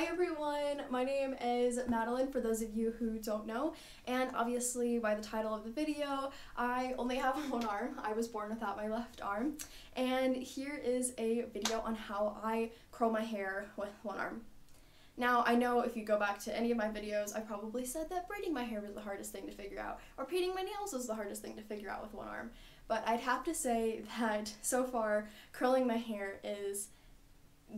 Hi everyone, my name is Madeline for those of you who don't know, and obviously by the title of the video, I only have one arm. I was born without my left arm, and here is a video on how I curl my hair with one arm. Now, I know if you go back to any of my videos, I probably said that braiding my hair was the hardest thing to figure out, or painting my nails was the hardest thing to figure out with one arm, but I'd have to say that so far, curling my hair is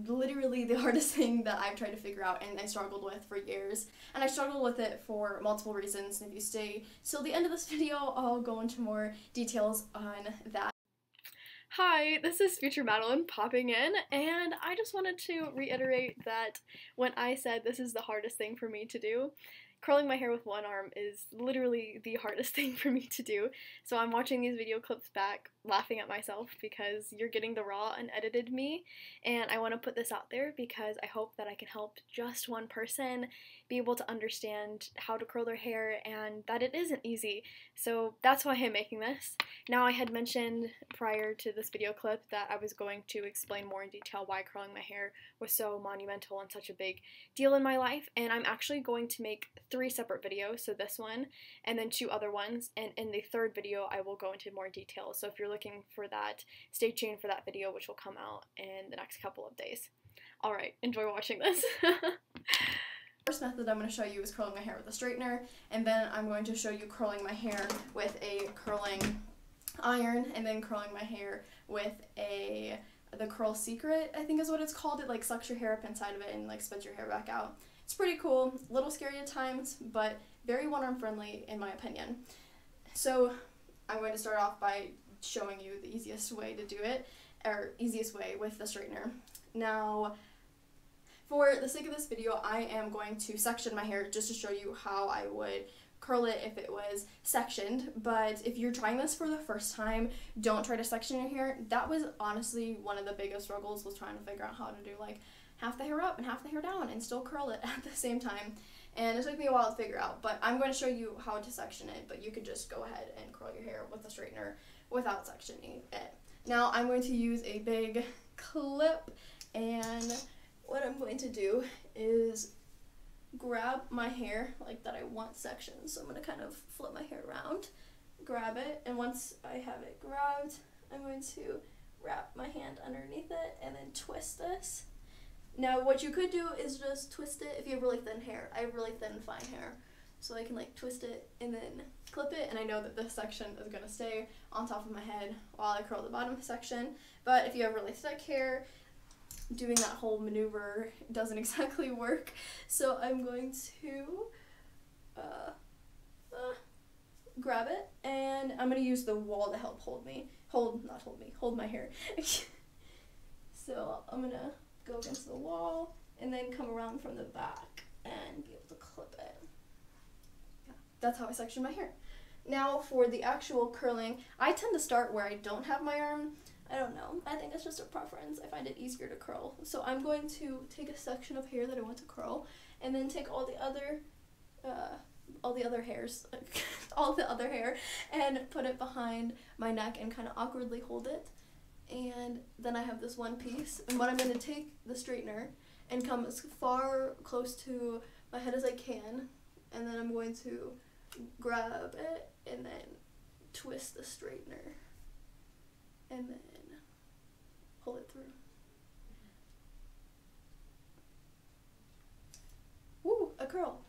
literally the hardest thing that I've tried to figure out and I struggled with for years. And I struggled with it for multiple reasons, and if you stay till the end of this video, I'll go into more details on that. Hi, this is future Madeline popping in, and I just wanted to reiterate that when I said this is the hardest thing for me to do, curling my hair with one arm is literally the hardest thing for me to do. So I'm watching these video clips back, laughing at myself because you're getting the raw, unedited me, and I want to put this out there because I hope that I can help just one person be able to understand how to curl their hair and that it isn't easy. So that's why I'm making this. Now, I had mentioned prior to this video clip that I was going to explain more in detail why curling my hair was so monumental and such a big deal in my life, and I'm actually going to make 3 separate videos, so this one and then 2 other ones, and in the 3rd video I will go into more detail. So if you're looking for that, stay tuned for that video, which will come out in the next couple of days. Alright, enjoy watching this. First method I'm going to show you is curling my hair with a straightener, and then I'm going to show you curling my hair with a curling iron, and then curling my hair with the Curl Secret, I think is what it's called. It like sucks your hair up inside of it and like spits your hair back out. It's pretty cool, a little scary at times, but very one-arm friendly in my opinion. So I'm going to start off by showing you the easiest way to do it, or easiest way with the straightener. Now, for the sake of this video, I am going to section my hair just to show you how I would curl it if it was sectioned, but if you're trying this for the first time, don't try to section your hair. That was honestly one of the biggest struggles, was trying to figure out how to do like half the hair up and half the hair down and still curl it at the same time, and it took me a while to figure out, but I'm going to show you how to section it, but you could just go ahead and curl your hair with a straightener without sectioning it. Now I'm going to use a big clip, and what I'm going to do is grab my hair like that I want sectioned. So I'm going to kind of flip my hair around, grab it, and once I have it grabbed, I'm going to wrap my hand underneath it and then twist this. Now what you could do is just twist it if you have really thin hair. I have really thin, fine hair, so I can like twist it and then clip it, and I know that this section is going to stay on top of my head while I curl the bottom section, but if you have really thick hair, doing that whole maneuver doesn't exactly work. So I'm going to grab it, and I'm going to use the wall to help hold my hair. So I'm going to go against the wall and then come around from the back and be able to clip it. Yeah, that's how I section my hair. Now for the actual curling, I tend to start where I don't have my arm. I don't know, I think it's just a preference. I find it easier to curl. So I'm going to take a section of hair that I want to curl, and then take all the other hairs, all the other hair, and put it behind my neck and kind of awkwardly hold it. And then I have this one piece, and what I'm going to take the straightener and come as far close to my head as I can, and then I'm going to grab it and then twist the straightener and then pull it through. Woo, a curl.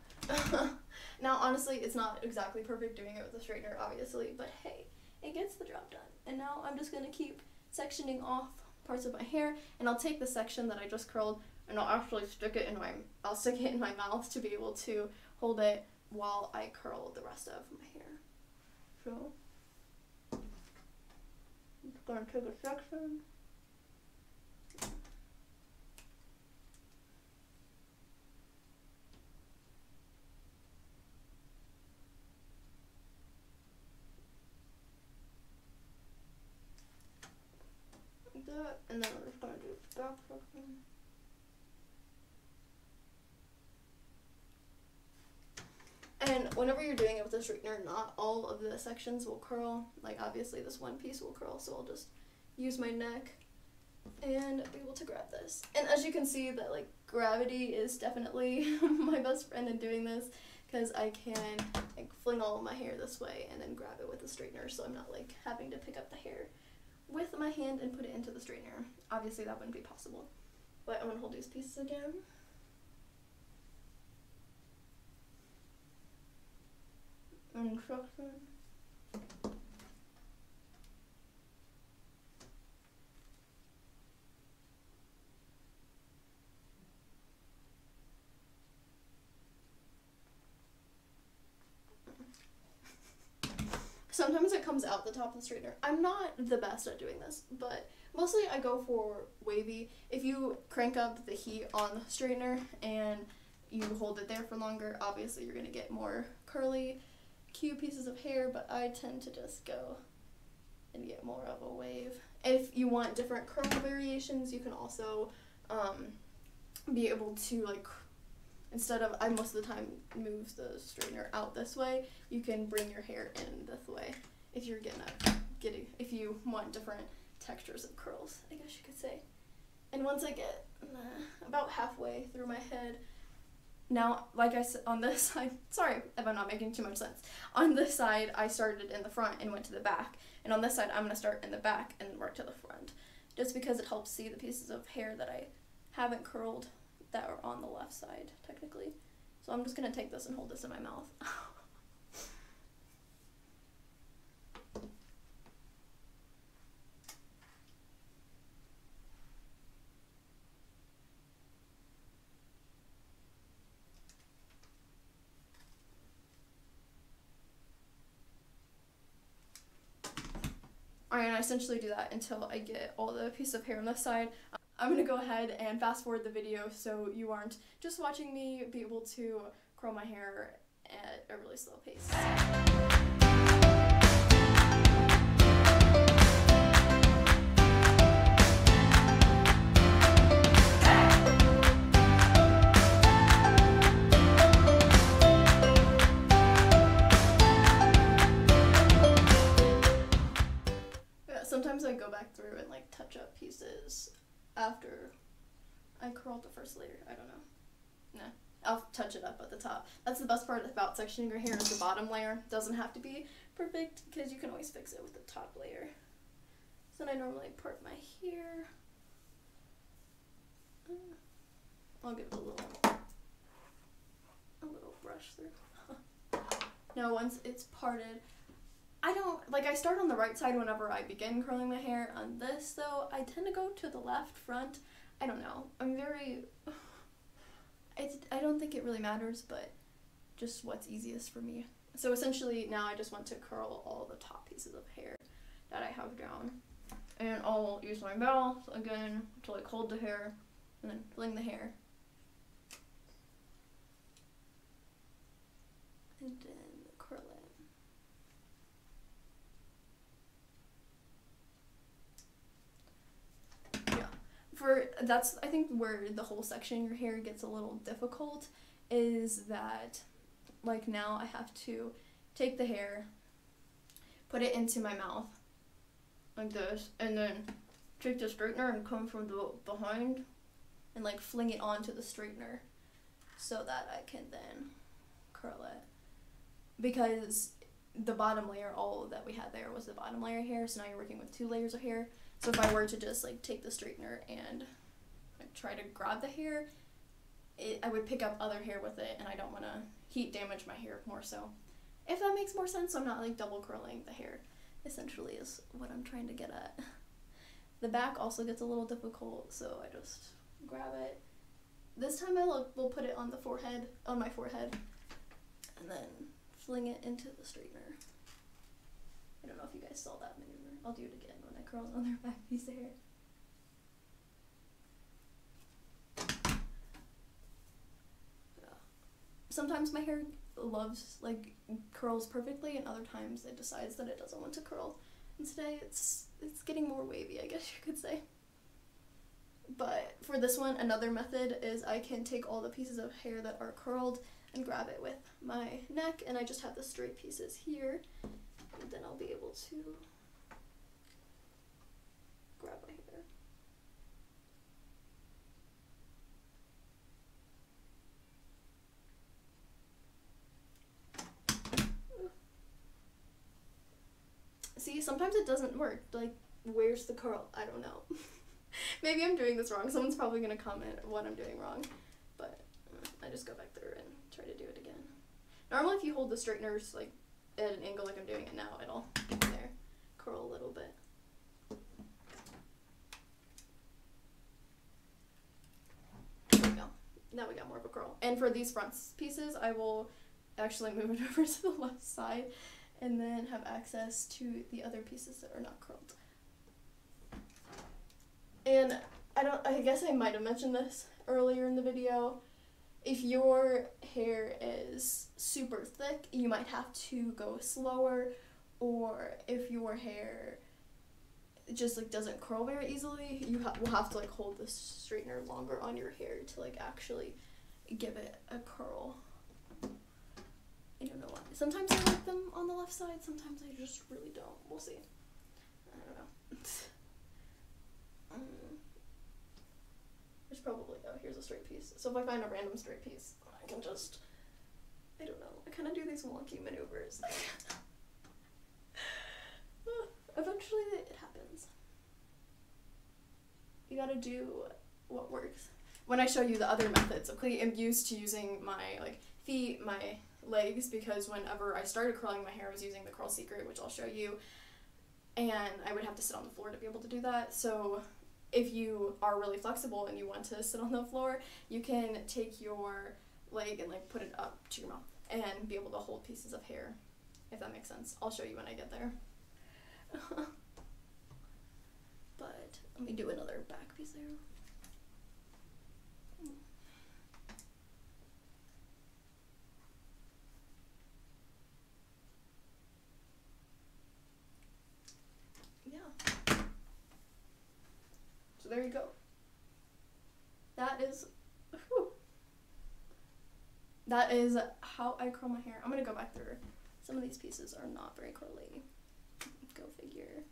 Now honestly, it's not exactly perfect doing it with a straightener, obviously, but hey, it gets the job done. And now I'm just going to keep sectioning off parts of my hair, and I'll take the section that I just curled and I'll actually stick it in my mouth to be able to hold it while I curl the rest of my hair. So I'm just going to take a section. Like that, and then I'm just going to do the back section. And whenever you're doing it with a straightener, not all of the sections will curl. Like obviously this one piece will curl, so I'll just use my neck and be able to grab this. And as you can see, that like gravity is definitely my best friend in doing this, because I can like fling all of my hair this way and then grab it with the straightener, so I'm not like having to pick up the hair with my hand and put it into the straightener. Obviously that wouldn't be possible, but I'm gonna hold these pieces again. Instruction. Sometimes it comes out the top of the straightener. I'm not the best at doing this, but mostly I go for wavy. If you crank up the heat on the straightener and you hold it there for longer, obviously you're going to get more curly, cute pieces of hair, but I tend to just go and get more of a wave. If you want different curl variations, you can also be able to, like, instead of, I most of the time move the straightener out this way, you can bring your hair in this way if you're if you want different textures of curls, I guess you could say. And once I get about halfway through my head, now, like I said, on this side, sorry if I'm not making too much sense, on this side I started in the front and went to the back, and on this side I'm going to start in the back and work to the front, just because it helps see the pieces of hair that I haven't curled that are on the left side, technically. So I'm just going to take this and hold this in my mouth. Alright, and I essentially do that until I get all the piece of hair on this side. I'm going to go ahead and fast forward the video so you aren't just watching me be able to curl my hair at a really slow pace. Sometimes I go back through and like touch up pieces after I curled the first layer. I don't know. Nah, I'll touch it up at the top. That's the best part about sectioning your hair, is the bottom layer. It doesn't have to be perfect because you can always fix it with the top layer. So then I normally part my hair. I'll give it a little brush through. Now once it's parted, I start on the right side whenever I begin curling my hair. On this, though, I tend to go to the left front. I don't know. I don't think it really matters, but just what's easiest for me. So essentially, now I just want to curl all the top pieces of hair that I have down. And I'll use my mouth, again, to like hold the hair, and then fling the hair. And then curl it. That's I think where the whole section of your hair gets a little difficult, is that like now I have to take the hair, put it into my mouth like this, and then take the straightener and come from the behind and like fling it onto the straightener so that I can then curl it, because the bottom layer, all that we had there was the bottom layer hair, so now you're working with 2 layers of hair. So if I were to just like take the straightener and like try to grab the hair, I would pick up other hair with it, and I don't want to heat damage my hair more so. If that makes more sense, so I'm not like double curling the hair, essentially is what I'm trying to get at. The back also gets a little difficult, so I just grab it. This time we'll put it on my forehead, and then fling it into the straightener. I don't know if you guys saw that maneuver. I'll do it again when I curl another back piece of hair. Sometimes my hair curls perfectly, and other times it decides that it doesn't want to curl. And today it's getting more wavy, I guess you could say. But for this one, another method is I can take all the pieces of hair that are curled and grab it with my neck, and I just have the straight pieces here, and then I'll be able to grab my hair. sometimes it doesn't work. Like, where's the curl? I don't know. Maybe I'm doing this wrong. Someone's probably gonna comment what I'm doing wrong, but I just go back through and try to do it again. Normally if you hold the straighteners like at an angle like I'm doing it now, it'll there curl a little bit. There we go. Now we got more of a curl. And for these front pieces, I will actually move it over to the left side and then have access to the other pieces that are not curled. And I guess I might have mentioned this earlier in the video. If your hair is super thick, you might have to go slower, or if your hair just like doesn't curl very easily, you will have to like hold the straightener longer on your hair to like actually give it a curl. I don't know why. Sometimes I like them on the left side, sometimes I just really don't. We'll see. I don't know. There's probably, oh, here's a straight piece. So if I find a random straight piece, I can just, I don't know, I kind of do these wonky maneuvers. Eventually it happens. You gotta do what works. When I show you the other methods, okay, I'm used to using my like feet, my legs, because whenever I started curling my hair, I was using the Curl Secret, which I'll show you, and I would have to sit on the floor to be able to do that. So if you are really flexible and you want to sit on the floor, you can take your leg and like put it up to your mouth and be able to hold pieces of hair, if that makes sense. I'll show you when I get there. But let me do another back piece there. Yeah. So there you go. That is how I curl my hair. I'm gonna go back through. Some of these pieces are not very curly. Go figure.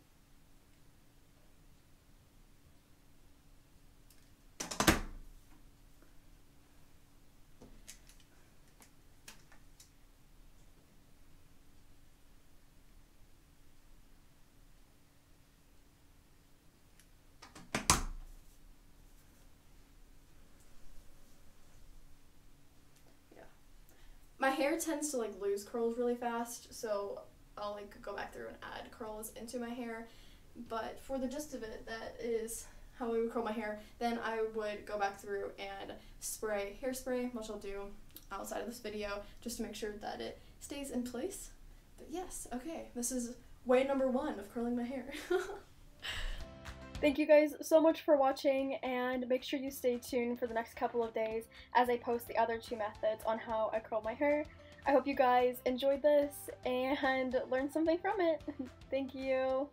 My hair tends to like lose curls really fast, so I'll like go back through and add curls into my hair. But for the gist of it, that is how I would curl my hair. Then I would go back through and spray hairspray, which I'll do outside of this video, just to make sure that it stays in place. But yes, okay, this is way number 1 of curling my hair. Thank you guys so much for watching, and make sure you stay tuned for the next couple of days as I post the other 2 methods on how I curl my hair. I hope you guys enjoyed this and learned something from it. Thank you.